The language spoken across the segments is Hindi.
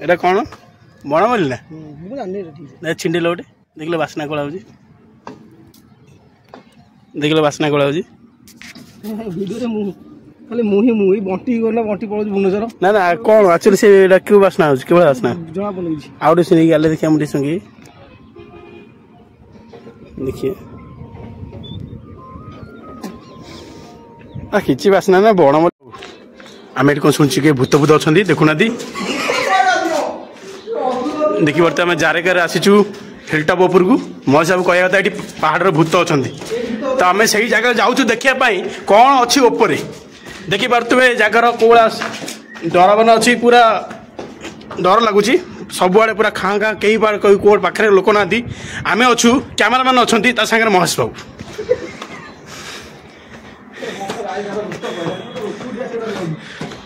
এটা କ'ଣ ବଣମଲ୍ଲି ନା ଛିଣ୍ଡିଲ ଗୋଟେ ଦେଖିଲ ବାସ୍ନା କଳା ହେଉଛି ଦେଖିଲ ବାସ୍ନା କଳା ହେଉଛି ଭିଡ଼ିଓରେ ମୁଁ ଖାଲି ମୁଁ ବଣ୍ଟି ଗଲା ବଣ୍ଟି ପଳଉଛି ଭୁବନେଶ୍ୱର ନା ନା କ'ଣ ଆକ୍ଚୁଆଲି ସେ ଏଇଟା କେଉଁ ବାସ୍ନା ହେଉଛି କେଉଁ ବାସ୍ନା ଜଣା ପଡ଼ୁଛି ଆଉ ଗୋଟେ ଶୁଣିକି ଗଲେ ଦେଖିବା ମୁଁ ଟିକେ ଶୁଣିକି ଦେଖିए କିଛି ବାସ୍ନା ନା ବଣମଲ୍ଲି आम ये कौन शुणुची कि भूत भूत अच्छा देखुना देखी पारे आम जारेगार आसीचु हिलटॉप उपर को मो सब कहवा ये पहाड़ भूत अच्छा तो आम से जगह जाऊँ देखापी कौन अच्छी ओपर देखी पारे जगार कौड़ा डर मान अच्छी पूरा डर लगुच सबुआड़े पूरा खाँ खाँ कई कौन पाखे लोक ना आम अच्छु कैमेरामैन अच्छा सागर महेश बाबू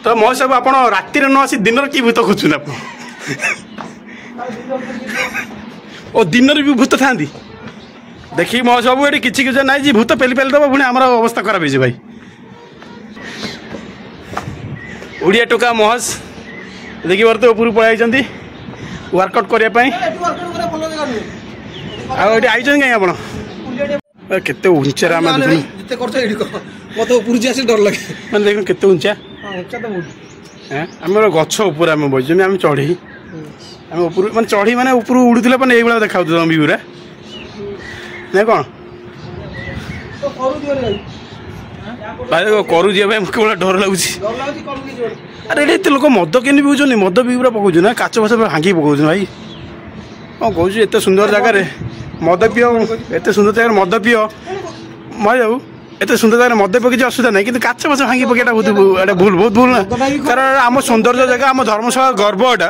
तो महेश बाबू आप राति न आसी दिन कि भूत खोजुन आप दिन भी भूत था देखिए महेश बाबू ये किसी किसी ना जी भूत पेली पेली दब पुणी आम अवस्था खराब हो भाई ओडिया टोका महेश देखी पारे ऊपर पलि वर्कआउट करने आई कहीं आप केते उंचा मत डर लगे मैंने देख केते उंचा आम गछ उपर आम बस आम चढ़ी आम ऊपर मैं चढ़ी मैंने ऊपर उड़ूला मैंने ये देखा व्यूरा ना कौन भाई करू केवल डर लगुच अरे ये लोक मद के पीछे मद भी पूरा पकाऊ ना काच फाच भांगी पकाऊ भाई कौन कौन एत सुंदर जगार मद पिओ एत सुंदर जगह मद पिओ मैं जाऊ एत सुंदर जगह मद पिओ किसी असुविधा नहीं कि काच फाच भांगी पकेटा बहुत भूल बहुत भूल ना कारण आम सौंदर्य जगह आम धर्मशाला गर्व एटा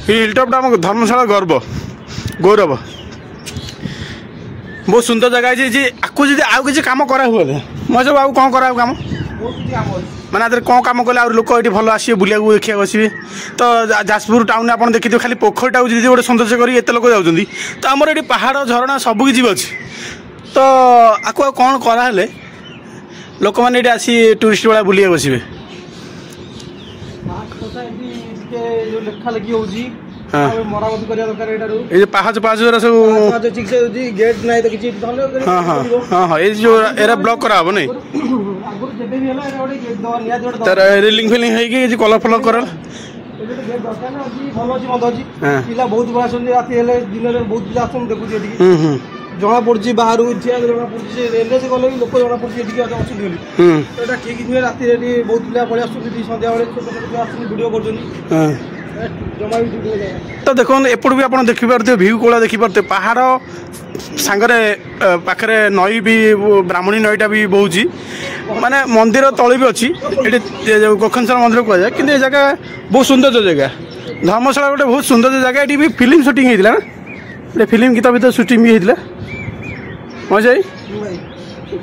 हिलटॉप आम धर्मशाला गर्व गौरव बहुत सुंदर जगह है आपको जी आउ किसी कम करा हुए मैं सब आउ कौन करा कम मैंने आदि कौन कम कले लोक ये भल आसवे बुला देखा आसवे तो जाजपुर टाउन आप देखिए खाली पोखरटा गोटे सौंदर्य कर एत लोक जाऊँगी तो आमर ये पहाड़ झरणा सबकि अच्छे तो आपको कौन कराले लोक मैंने ये आसी टूरिस्ट वाला बुलिया बसवे पाहाच पाहाच सब हाँ हाँ हाँ हाँ ये जो एरा ब्लॉक करा हम नहीं तार रेलिंग फेलिंग है कलर फलर कर बहुत जना पड़ी बाहर जना पड़ी रेलवे से गले लोक जना पड़ी ठीक नुहे रात बहुत पिला पलि सन्ध्या भिडियो कर तो देखो एपट भी आप देखिपे भ्यू कौड़ा देखिपे पहाड़ सांगरे पाखे नई भी ब्राह्मणी नईटा भी बोची माने मंदिर तले भी अच्छी ये गोखनशाला मंदिर कहुए कि जगह बहुत सुंदर जगह धर्मशाला गोटे बहुत सुंदर जगह ये भी फिल्म शूटिंग होता ना फिल्म गीत भीतर शूटिंग भी होता मजा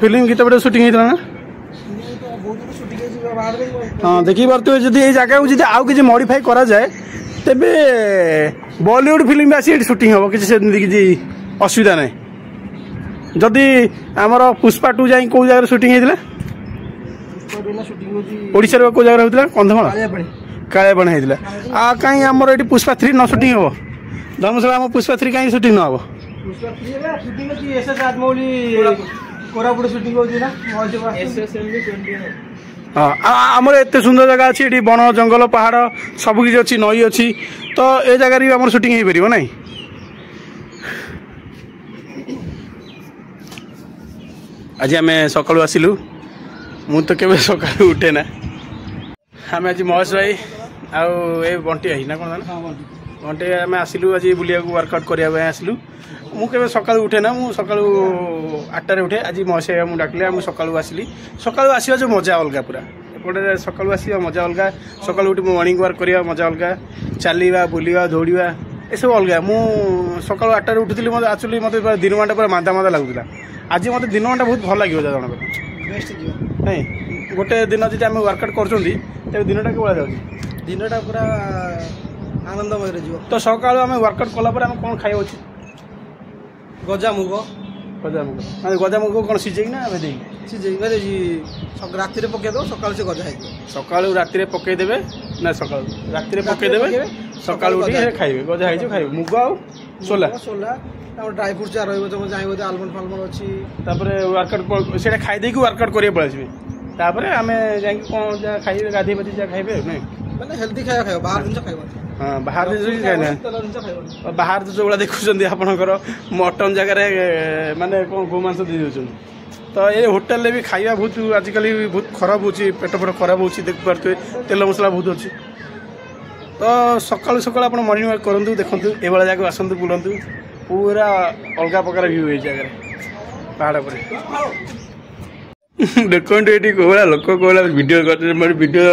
फिल्म गीत भीतर शूटिंग होता ना हाँ देखी पारे जब ये जगह को आउ कि मॉडिफाई करा जाए तेबे बॉलीवुड फिल्म भी आसी शूटिंग हम किसी किसी असुविधा ना जदि आमर पुष्पा 2 जाए कौ जगह शूटिंग होता ओडिशा कौ जगह होता कंधमाल कालियापाणी होता कहीं आमर ये पुष्पा 3 न शूटिंग हम धर्मशाला आम पुष्पा 3 कहीं शूटिंग न हम हाँ आमर एत सुंदर जगह अच्छी ये बन जंगल पहाड़ सबकि अच्छी नई अच्छी तो ये जगह भी आम शूटिंग हो पार ना आज आम सकालू आसिलु मु तो केवे सकालू उठे ना आम आज महेश भाई आउ बंटी भाई ना कौन बंटी आम आसिलु आज बुलिया वर्कआउट करने आसिलु मु केवे सकालू उठे ना मु सकालू 8टारे उठे आज महेश भाई मुझे डाकिले मुझे सकालू आसिली सकालू आसवा जो मजा अलग पूरा एपटे सकालू आसवा मजा अलग सकालू उठी मॉर्निंग वर्क करवा मजा अलग चलवा बुलवा दौड़ा ये सब अलग मु सकालू 8टारे उठुली मतलब एक्चुअली मत दिन घंटा पूरा मादा मादा लगुला आज मत दिन घंटा बहुत भल लगे जन नहीं गोटे दिन जी आम वर्कआउट कर दिनटा कौन जाऊँगी दिनटा पूरा आनंदमय तो सकाल आम वर्कआउट कलापर आम कौन खाई अच्छे गजामुग माने गजामुग कौन सीझे ना सीझे राति पकईद सकाल से गजा है सकाल राति पकईदे ना सकाल राति पकईदे ସକାଳୁ ଉଠି ଖାଇବେ ଗଜା ହେଇଛି ଖାଇବେ ମୁଗ ଆଉ ସୋଲା ଆମର ଡ୍ରାଇ ଫ୍ରୁଟ୍ ଯାହା ରହିବ ତମେ ଚାହିଁବ ଆଲମଣ୍ଡ ଫାଲମଣ୍ଡ ଅଛି ତାପରେ ୱାର୍କଆଉଟ୍ ସେଇଟା ଖାଇ ଦେଇକି ୱାର୍କଆଉଟ୍ କରିବାକୁ ପଳାଇଯିବେ ତାପରେ ଆମେ ଯାଇକି କ'ଣ ଯାହା ଖାଇବେ ଗାଧେଇ ପାଧେଇ ଯାହା ଖାଇବେ ନାଇଁ ମାନେ ହେଲ୍ଦି ଖାଇବା ଖାଇବ ବାହାର ଜିନିଷ ଖାଇବ ହଁ ବାହାର ଜିନିଷ ଖାଇନା ବାହାର ତ ଯେଉଁଭଳିଆ ଦେଖୁଛନ୍ତି ଆପଣଙ୍କର ମଟନ୍ ଜାଗାରେ ମାନେ କ'ଣ ଗୋମାଂସ ଦେଇ ଦେଉଛନ୍ତି ତ ଏ ହୋଟେଲରେ ବି ଖାଇବା ବହୁତ ଆଜିକାଲି ବହୁତ ଖରାପ ହେଉଛି ପେଟ ଫେଟ ଖରାପ ହେଉଛି ଦେଖିପାରୁଥିବେ ତେଲ ମସଲା ବହୁତ ଅଛି ତ ସକାଳୁ ସକାଳୁ ଆପଣ ମର୍ଣ୍ଣିଂ ୱାକ୍ କରନ୍ତୁ ଦେଖନ୍ତୁ ଏଭଳିଆ ଜାଗାକୁ ଆସନ୍ତୁ ବୁଲନ୍ତୁ ପୁରା ଅଲଗା ପ୍ରକାର ଭ୍ୟୁ ଏଇ ଜାଗାରେ ପାହାଡ଼ ପରେ ଦେଖନ୍ତୁ ଏଠି କୋଉଭଳିଆ ଲୋକ କୋଉଭଳିଆ ଭିଡ଼ିଓ କରୁଛନ୍ତି ଭିଡ଼ିଓ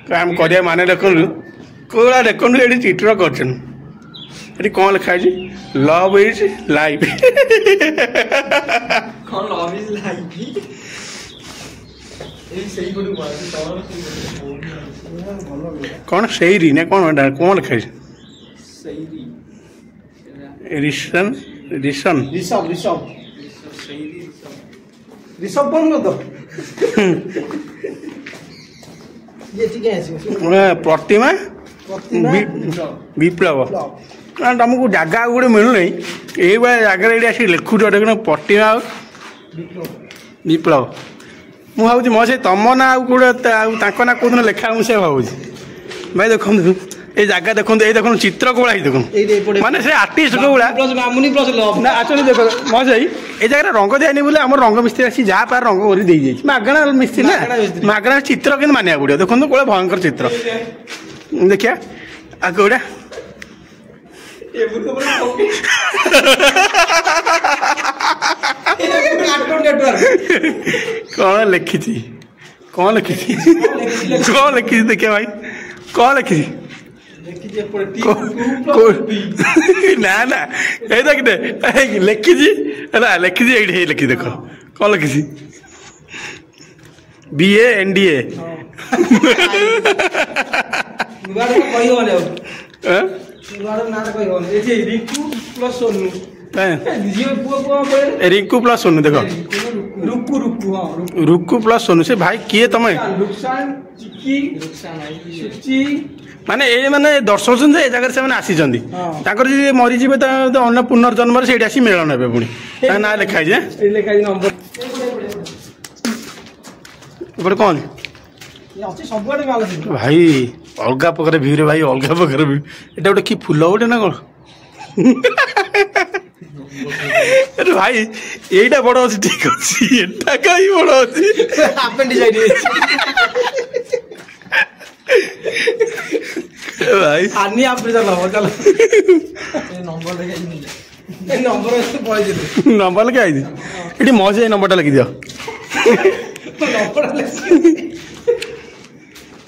କାମ କରିବା ମାନେ ଦେଖନ୍ତୁ କୋଉଭଳିଆ ଦେଖନ୍ତୁ ଏଠି ଚିତ୍ର କରୁଛନ୍ତି ଏଠି କ'ଣ ଲେଖା ହେଇଛି ଲଭ୍ ଇଜ୍ ଲାଇଫ୍ କ'ଣ ସେଇରି ନା କ'ଣ ଏଇଟା କ'ଣ ଲେଖା ହେଇଛି ରିସନ୍ ରିସନ୍ ऋषभ बोल तो ये ठीक है प्रतिमा विप्लव तुमको जगह गोटे मिलूना ये जगह ये आसिक लिखुच प्रतिमा विप्लव मुझे भावी मो से तुम ना गोटे ना कौन लिखा मुझे भावी भाई देखो ये जगह देखो ये देखो चित्र कोला देखो माने से आर्टिस्ट कोला ना एक्चुअली देखो मजा ये जगह रंग दियानी बोले आम रंग मिस्त्री आसी जहाँ पार रंग कर दे मागणा मिस्त्री ना मागणा चित्र कि मानिया पड़ो देखो कौन भयंकर चित्र देखिया आ कौटा कौन लिखी कौन लिखी कौन लिखी देखिए भाई कौन लिखी ना ना ये देख लिखी लिखी लिखी देख कौन लिखी BA NDA Rinku plus Sonu देख रुक्कू प्लस सोनू से भाई किए तुम माने ये माने दर्शाउन ए जगह से आसी मरीजी अन्न पुनर्जन्म से आसी मिलन हे पुणी ना लिखाई कौन भाई अलग प्रकार भ्यू रे भाई अलग प्रकार भ्यू एटा गोटे कि फूल गोटे ना कौन अरे भाई यहीटा बड़ अच्छी ठीक अच्छी एटा कहीं बड़ अच्छी भाई आनी आप चलो चलो नंबर लगे आई ये मौज नंबर टा लिखि दियो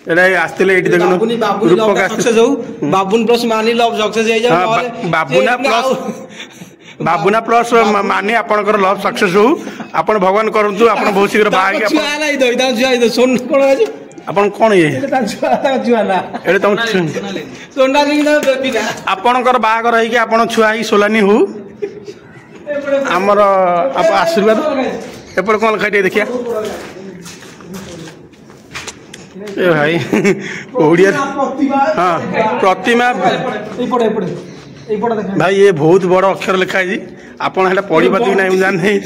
आसते ये देखो बाबुन प्लस मानी लव सक्सेस बाबुना प्लस बाबुना प्लस मानी आपनकर लव सक्सेस हो आपण भगवान करंतु आपण बहुत शीघ्र बाहा के सोन कोन आपण कोन ये एडे तुम आपणकर बाहागर है कि आपण छुआ ही सोलानी हो आमर आप आशीर्वाद एपड़ कौन खाई देखिया ए भाई ओडिया हाँ प्रतिमा भाई ये बहुत बड़ अक्षर लिखा है आपन हेला पढ़ी पाती ना जान नहीं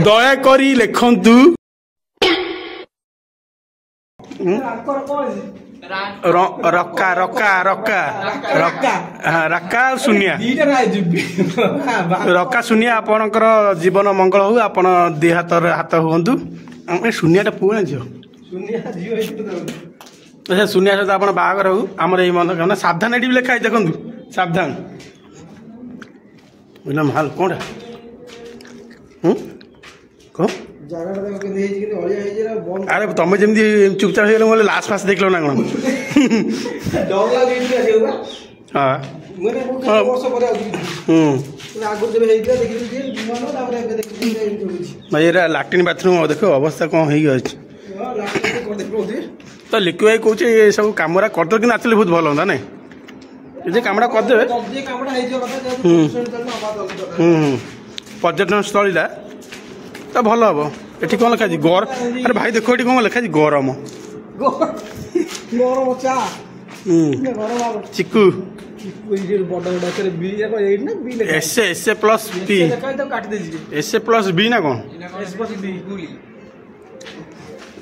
दया करी लिखंतु रक्का रक्का रक्का रक्का रक्का शून्य रक्का शून्य आपणकर जीवन मंगल हो आपण दे हाथ हाथ हुंतु शून्यटा पुआ झील शून्य सहित आप बाहागर हो आमर ये मन सावधान ये लिखा है देखु सावधान बुझल हाल कौन कौन अरे तुम जमी चुपचाप हो गले लास्ट फास्ट देख लो ना कौन हाँ भाई ये लैट्रिन बाथरूम देख अवस्था कौन हो तो लिखु भाई कौन ये सब कम करदे कि नाचले बहुत भल होता ना ये कामटा करदेवे जल्दी कामटा हेइ जो कथा जे पर्यटन स्थलीटा तो भल हम ये कौन लिखाई गर अरे भाई देख ये कौन लिखाई गरम गरम चा गरम चिकू बड़ बड़ बी ना B S plus P S plus B ना कौन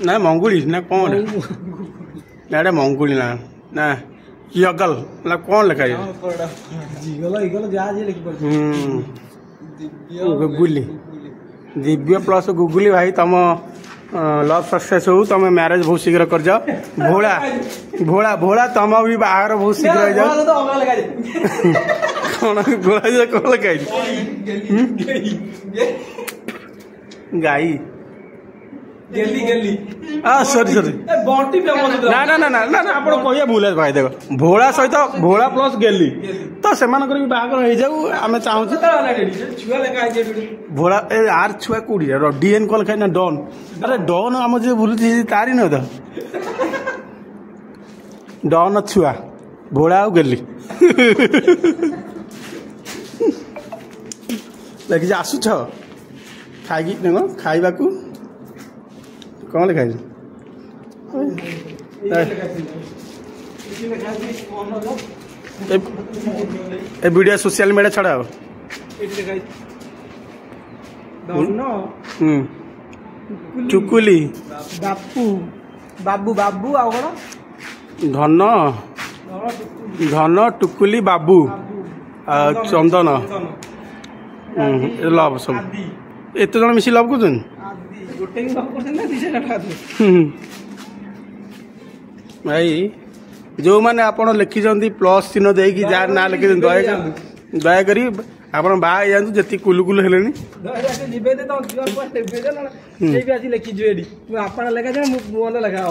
ना मंगुली ना कौन ना मंगुली ना ना यगल ना कौन लिखा गुगुली दिव्य प्लस गुगुली भाई तुम लव सक्सेस हो तुम मैरिज बहुत शीघ्र कर जाओ भोला भोला भोला तुम भी बाहर बहुत शीघ्र हो जाओ कौन गोला कौन लगा गाई गेली गेली सॉरी सॉरी बंटी फेमस ना ना ना ना ना आप कहिए भूल है भाई देखो भोला सहित भोला प्लस गेली तो से भी बाहर हो जाऊ आम चाहूँ छुआ लेखा भोला ए आर छुआ कौड़ी डीएन कल खाई ना डन अरे डन आम जो बुलूची तारी न तो डन छुआ भोला आ गेली देखिए आसुछ खाई खाइबा कौन लिखा ए वीडियो सोशल मीडिया छड़ा चुकुली बापू बाबू बाबू आ धन धन टुकुली बाबू चंदन लव सब एत जन मिसी लव कर भाई जो मैंने आप लिखिं प्लस चिन्ह देकी जार ना लिखि दयाकोरी आप बाहर जातु जी कुलु कुलु हेले लिखी लेखा